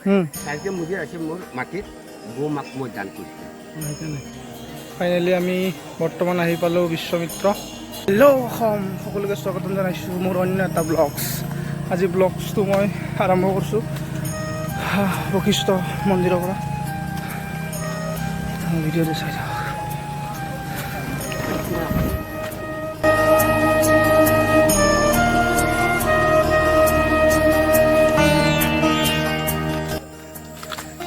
চাৰিটা মন্দিৰ আছে মোৰ মাটিত গো মাক মই দান কৰিছোঁ। ফাইনেলি আমি বৰ্তমান আহি পালোঁ বিশ্বমিত্ৰ। হেল্ল' অসম, সকলোকে স্বাগতম জনাইছোঁ মোৰ অন্য এটা ব্লগছ। আজি ব্লগছটো মই আৰম্ভ কৰিছোঁ বশিষ্ঠ মন্দিৰৰ পৰা। ভিডিঅ'টো চাই থাকক।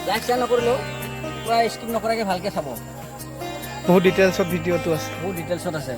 লাইক শ্বেয়াৰ নকৰিলেও পূৰা স্কিপ নকৰাকৈ ভালকৈ চাব। বহুত ডিটেইলছত ভিডিঅ'টো আছে, বহুত ডিটেইলছত আছে।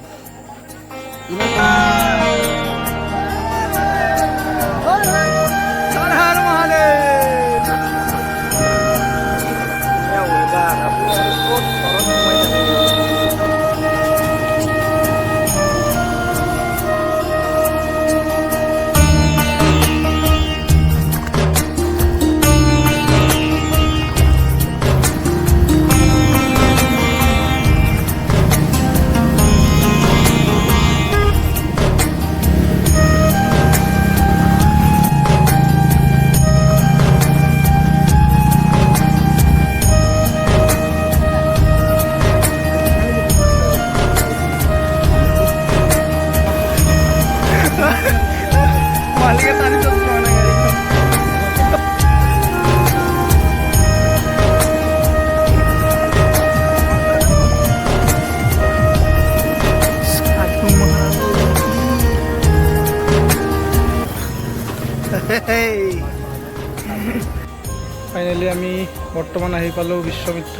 ফাইনেলি আমি বৰ্তমান আহি পালোঁ বিশ্বমিত্ৰ।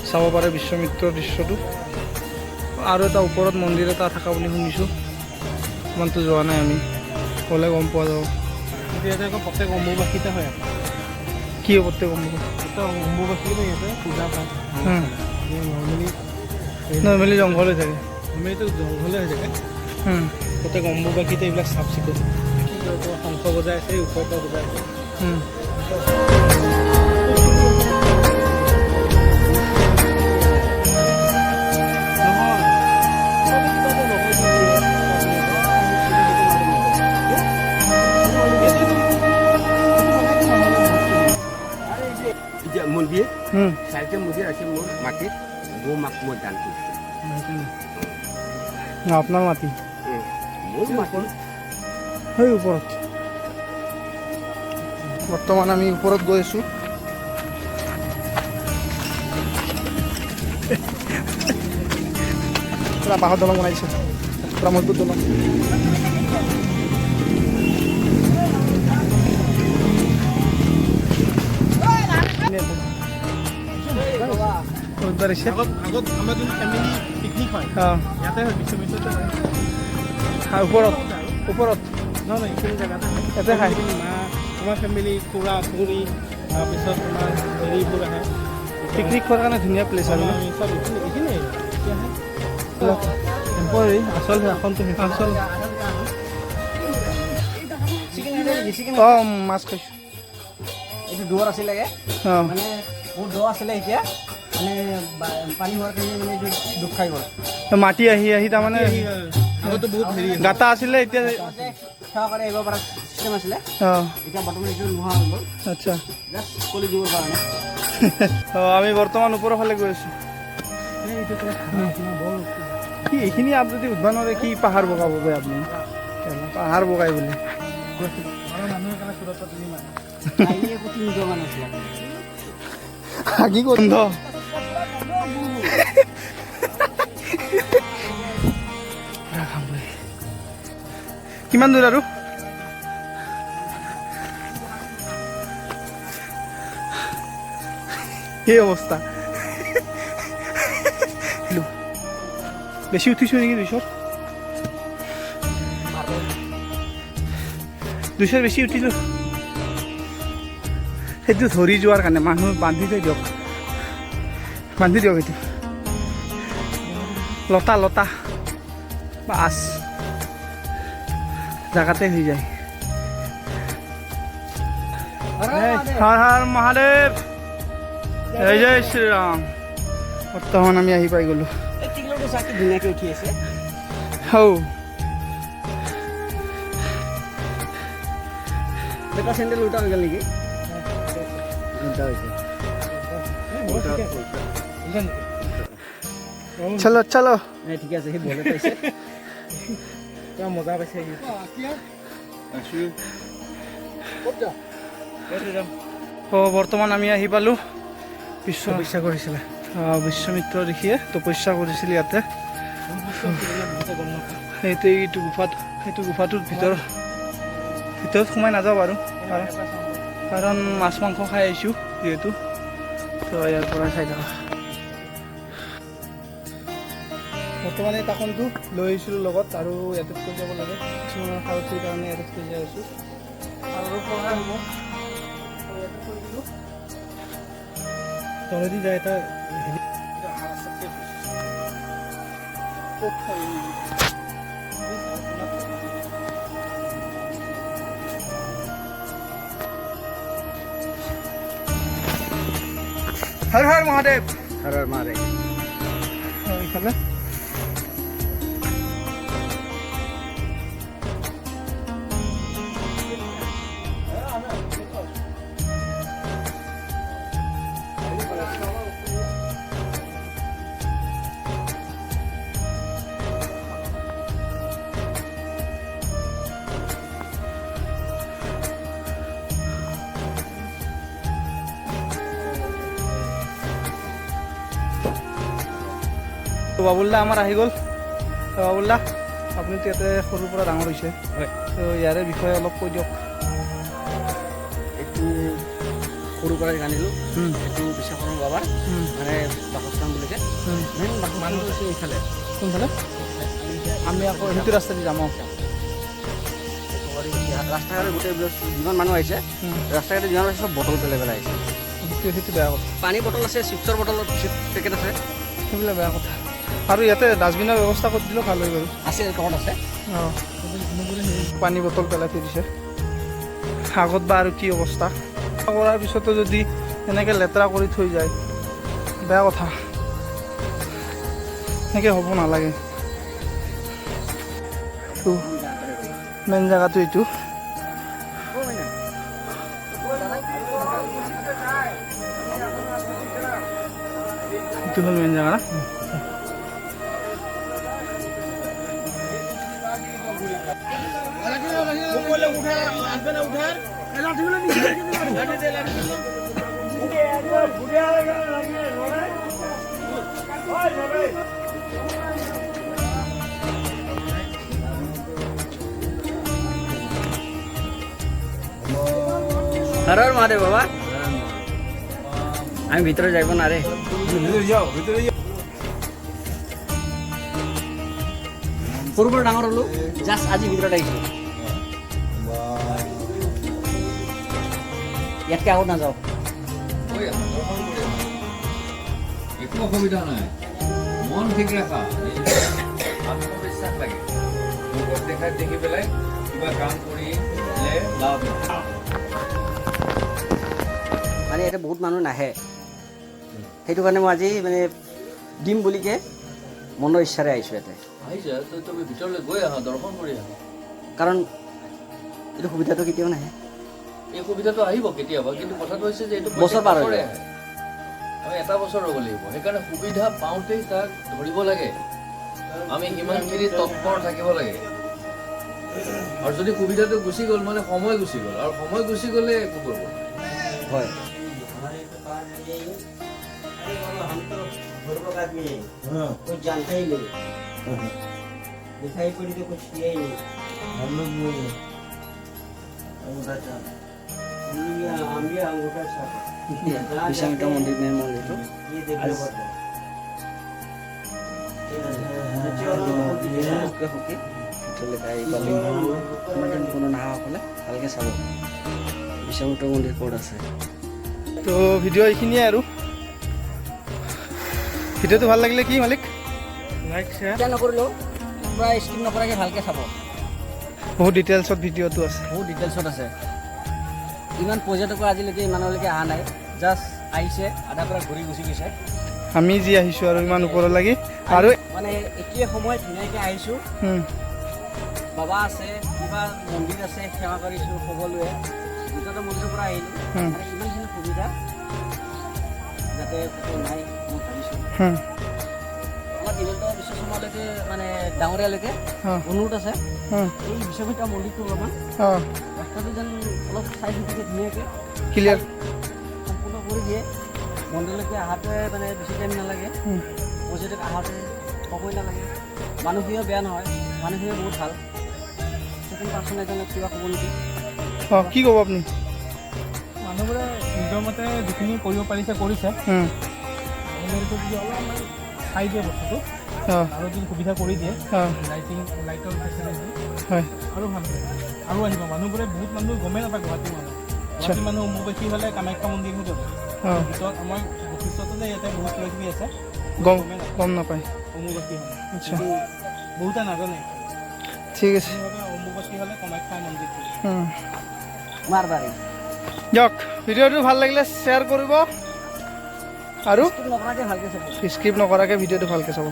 চাব পাৰে বিশ্বমিত্ৰৰ দৃশ্যটো। আৰু এটা ওপৰত মন্দিৰ এটা থকা বুলি শুনিছোঁ, ইমানটো যোৱা নাই, আমি গ'লে গম পোৱা যাব। ইয়াতে আকৌ প্ৰত্যেক অম্বুবাসীতে হয়। কি প্ৰত্যেক অম্বুবাসী ইয়াতে পূজা পায়। নৰ্মেলি জংঘল হৈ থাকে, নৰ্মেলিতো জংঘলে হৈ থাকে। প্ৰত্যেক অম্বুবাসীতে এইবিলাক চাফ চিকুণ। শংখ বজাই আছে, ওপৰৰ পৰা বজাই আছে। মন্দিৰ চাৰিটা মন্দিৰ আছে মোৰ মাটিত গো মাক মই দান কৰিছোঁ। আপোনাৰ মাটি মোৰ মাটি সেই ওপৰত। বৰ্তমান আমি ওপৰত গৈ আছোঁ। পূৰা বাঁহৰ দলং বনাইছে, পূৰা মজবুত দলং। আগত আমাৰ যোন ফেমিলি পিকনিক হয় ইয়াতে হয়, বিশ্বমিত্ৰতে হয়। ওপৰত নহয় এইখিনি জেগাতে ইয়াতে খায়। আমাৰ ফেমিলি খুৰা খুৰী, তাৰপিছত তোমাৰ হেৰিবোৰ আহে পিকনিক খোৱাৰ কাৰণে ধুনীয়া প্লেচ আৰু চব এইখিনিয়ে টেম্পৰাৰী। আচল আসনটো আচল। অঁ, মাছ খাইছোঁ। এইটো দূৰ আছিলে, অঁ, মানে বহুত দ আছিলে, এতিয়া মানে পানী হোৱাৰ কাৰণে মানে এইটো দুখ খাই গ'ল। মাটি আহি আহি তাৰমানে আগতো বহুত হেৰি গাঁতা আছিলে, এতিয়া সেৱা কৰি আহিব পৰা চিষ্টেম আছিলে, অঁ, এতিয়া বৰ্তমান এইটো নোহোৱা হৈ গ'ল। আচ্ছা। জাষ্ট কলি দিবৰ কাৰণে। অঁ, আমি বৰ্তমান ওপৰৰ ফালে গৈ আছোঁ। কি এইখিনি আপুনি যদি উদ্ভা নোৱাৰে, কি পাহাৰ বগাব বে আপুনি? পাহাৰ বগাই বুলি মানুহে কাৰণে সুৰক্ষা তুমি মানে একো 3 মান আছিলে। কি গোন্ধ! কিমান দূৰ আৰু? এই অৱস্থা। বেছি উঠিছোঁ নেকি? 200 বেছি উঠিলোঁ। সেইটো ধৰি যোৱাৰ কাৰণে মানুহ বান্ধি থৈ দিয়ক, বান্ধি দিয়ক। সেইটো লতা বাছ জাগাতে হৈ যায়। হৰ হৰ মহাদেৱ, জয় জয় শ্ৰীৰাম। বৰ্তমান আমি আহি পাই গ'লোঁ। ধুনীয়াকৈ উঠি আছে। হৌ বেটা চেণ্ডেল উল্টা হৈ গ'ল নেকি? চলো চলো ঠিক আছে সি বলে পাইছে কিবা মজা পাইছে বৰ্তমান আমি আহি পালোঁ তপস্যা কৰিছিলে বিশ্বমিত্ৰ ঋষিয়ে তপস্যা কৰিছিল ইয়াতে এইটো গুফাটোৰ ভিতৰত সোমাই নাযাওঁ বাৰু কাৰণ মাছ মাংস খাই আহিছোঁ যিহেতু তো ইয়াৰ পৰা চাই থাকা বৰ্তমান এই টাকনটো লৈ আহিছিলোঁ লগত আৰু ইয়াতে থৈ যাব লাগে কিছুমানৰ সাৰথিৰ কাৰণে ইয়াতে থৈ যাই আছোঁ আৰু সহায় হ'ব ইয়াতে থৈ দিলোঁ তলেদি যায় এটা হৰ হৰ মহাদেৱ হৰৰ মাৰে এইফালে তো বাবুল্লা আমাৰ আহি গ'ল বাবুল্লা আপুনিতো ইয়াতে সৰুৰ পৰা ডাঙৰ হৈছে হয় তো ইয়াৰে বিষয়ে অলপ কৈ দিয়ক এইটো সৰুৰ পৰাই জানিলোঁ এইটো বিশ্বকৰ্মা বাবাৰ মানে বাসস্থান বুলি কয় মেইন মানুহ আছে এইফালে কোনফালে আমি আকৌ সেইটো ৰাস্তা দি যাম ৰাস্তা ঘাটে গোটেই যিমান মানুহ আহিছে ৰাস্তা ঘাটে যিমান আহিছে চব বটল পেলাই পেলাই আহিছে সেইটো বেয়া কথা পানী বটল আছে চিপছৰ বটল পেকেট আছে সেইবিলাক বেয়া কথা আৰু ইয়াতে ডাষ্টবিনৰ ব্যৱস্থা কৰি দিলেও ভাল হৈ গ'ল আছে কমত আছে অঁ পানী বটল পেলাই থৈ দিছে আগত বা আৰু কি অৱস্থা কৰাৰ পিছতো যদি এনেকৈ লেতেৰা কৰি থৈ যায় বেয়া কথা এনেকৈ হ'ব নালাগে মেইন জেগাটো এইটো এইটো হ'ল মেইন জেগা হৰৰ মহাদেৱ বাবা আমি ভিতৰে যাইব না ৰে সৰুৰ পৰা ডাঙৰ হ'লো জাষ্ট আজি ভিতৰত আহিছোঁ ইয়াতকৈ আগত নাযাওঁ একো অসুবিধা নাই মন ঠিক ৰাখা আত্মবিশ্বাস লাগে লোকক দেখাত দেখি পেলাই কিবা কাম কৰিলে লাভ মানে ইয়াতে বহুত মানুহ নাহে সেইটো কাৰণে মই আজি মানে দিম বুলিকে মনৰ ইচ্ছাৰে আহিছোঁ ইয়াতে আহিছা তুমি ভিতৰলৈ গৈ আহা দৰ্শন কৰি আহা কাৰণ এইটো সুবিধাটো কেতিয়াও নাহে এই সুবিধাটো আহিব কেতিয়াবা কিন্তু কথাটো হৈছে যে এইটো বছৰ পাৰ হৈ বছৰে যায়। আহে আমি এটা বছৰ ৰ'ব লাগিব সেইকাৰণে সুবিধা পাওঁতেই তাক ধৰিব লাগে আমি সিমানখিনি তৎপৰ থাকিব লাগে আৰু যদি সুবিধাটো গুচি গ'ল মানে সময় গুচি গ'ল আৰু সময় গুচি গ'লে একো কৰিব নোৱাৰি হয় हम तो बुजुर्ग आदमी है कुछ जानते ही नहीं दिखाई पड़ी तो कुछ किया ही नहीं हम लोग हम भी अंगूठा छाप বিশ্বমিত্ৰ মন্দিৰ মেইন মন্দিৰটো ये देखना पड़ता সুখে সুখে ভিতৰলৈকে আহি পালোঁ আমাৰ যেন কোনো নাহাসকলে ভালকৈ চাব বিশ্বমিত্ৰ মন্দিৰ ক'ত আছে তো ভিডিঅ' এইখিনিয়ে আৰু ভিডিঅ'টো ভাল লাগিলে কি মালিক লাইক শ্বেয়াৰ এতিয়া নকৰিলেও পূৰা স্কিপ নকৰাকৈ ভালকৈ চাব বহুত ডিটেইলছত ভিডিঅ'টো আছে বহুত ডিটেইলছত আছে ইমান পৰ্যটক আজিলৈকে ইমানলৈকে অহা নাই জাষ্ট আহিছে আধাৰ পৰা ঘূৰি গুচি গৈছে আমি যি আহিছোঁ আৰু ইমান ওপৰলৈকে আৰু মানে একেই সময়ত ধুনীয়াকৈ আহিছোঁ বাবা আছে কিবা মন্দিৰ আছে সেৱা কৰিছোঁ সকলোৱে ভিতৰতে মন্দিৰৰ পৰা আহিলোঁ মানে ইমানখিনি সুবিধা ইয়াতে ক'তো নাই মই ভাবিছোঁ হুম আমাৰ হিমন্ত বিশ্ব শৰ্মালৈকে মানে ডাঙৰীয়ালৈকে অঁ অনুৰোধ আছে হুম এই বিশ্ববিদ্যা মন্দিৰটো অলপমান অঁ ৰাস্তাটো যেন অলপ চাই চিতিকে ধুনীয়াকৈ ক্লিয়াৰ সম্পূৰ্ণ কৰি দিয়ে মন্দিৰলৈকে অহাতে মানে বেছি টাইম নালাগে পৰ্যটক আহোঁতে সময় নালাগে মানুহখিনিও বেয়া নহয় মানুহখিনিও বহুত ভাল ছেকেণ্ড পাৰ্চন এজনক কিবা ক'ব নেকি অঁ কি ক'ব আপুনি মানুহবোৰে নিজৰ মতে যিখিনি কৰিব পাৰিছে কৰিছে হুম গভৰ্ণমেণ্টে যদি অলপমান চাই দিয়ে বস্তুটো অঁ আৰু যদি সুবিধা কৰি দিয়ে অঁ লাইটৰ ফেচিলিটি হয় আৰু ভাল হয় আৰু আহিব মানুহবোৰে বহুত মানুহ গমেই নাপায় গুৱাহাটী মানুহ অম্বুবাচী হ'লে কামাখ্যা মন্দিৰহে যাব অঁ ভিতৰত আমাৰ বশিষ্ঠতো যে ইয়াতে বহুত কিবা কিবি আছে গম নাপায় অম্বুবাচী হ'লে আচ্ছা কিন্তু বহুতে নাজানে ঠিক আছে অম্বুবাচী হ'লে কামাখ্যা মন্দিৰ মাৰবাৰী দিয়ক ভিডিঅ'টো ভাল লাগিলে শ্বেয়াৰ কৰিব আৰু নকৰাকৈ ভালকৈ চাব স্ক্ৰিপ্ট নকৰাকৈ ভিডিঅ'টো ভালকৈ চাব